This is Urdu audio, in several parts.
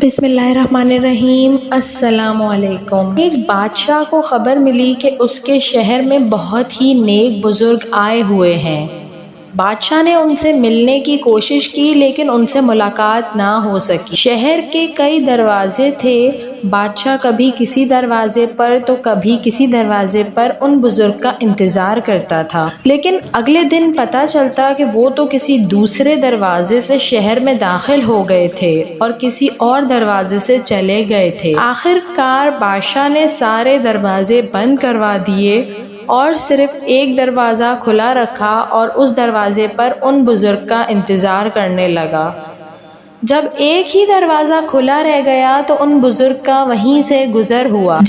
بسم اللہ الرحمن الرحیم۔ السلام علیکم۔ ایک بادشاہ کو خبر ملی کہ اس کے شہر میں بہت ہی نیک بزرگ آئے ہوئے ہیں۔ بادشاہ نے ان سے ملنے کی کوشش کی لیکن ان سے ملاقات نہ ہو سکی۔ شہر کے کئی دروازے تھے، بادشاہ کبھی کسی دروازے پر تو کبھی کسی دروازے پر ان بزرگ کا انتظار کرتا تھا، لیکن اگلے دن پتہ چلتا کہ وہ تو کسی دوسرے دروازے سے شہر میں داخل ہو گئے تھے اور کسی اور دروازے سے چلے گئے تھے۔ آخر کار بادشاہ نے سارے دروازے بند کروا دیے اور صرف ایک دروازہ کھلا رکھا اور اس دروازے پر ان بزرگ کا انتظار کرنے لگا۔ جب ایک ہی دروازہ کھلا رہ گیا تو ان بزرگ کا وہیں سے گزر ہوا۔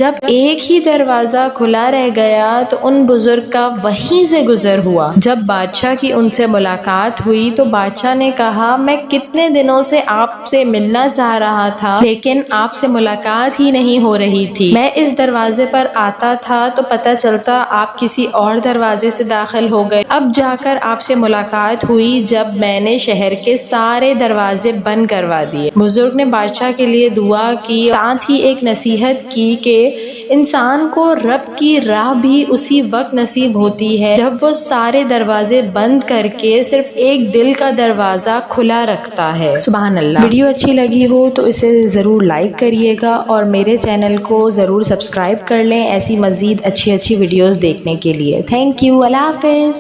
جب بادشاہ کی ان سے ملاقات ہوئی تو بادشاہ نے کہا، میں کتنے دنوں سے آپ سے ملنا چاہ رہا تھا لیکن آپ سے ملاقات ہی نہیں ہو رہی تھی۔ میں اس دروازے پر آتا تھا تو پتہ چلتا آپ کسی اور دروازے سے داخل ہو گئے، اب جا کر آپ سے ملاقات ہوئی جب میں نے شہر کے سارے دروازے بند کروا دیے۔ بزرگ نے بادشاہ کے لیے دعا کی، ساتھ ہی ایک نصیحت کی کہ انسان کو رب کی راہ بھی اسی وقت نصیب ہوتی ہے جب وہ سارے دروازے بند کر کے صرف ایک دل کا دروازہ کھلا رکھتا ہے۔ سبحان اللہ۔ ویڈیو اچھی لگی ہو تو اسے ضرور لائک کریے گا اور میرے چینل کو ضرور سبسکرائب کر لیں ایسی مزید اچھی ویڈیوز دیکھنے کے لیے۔ Thank you. اللہ حافظ۔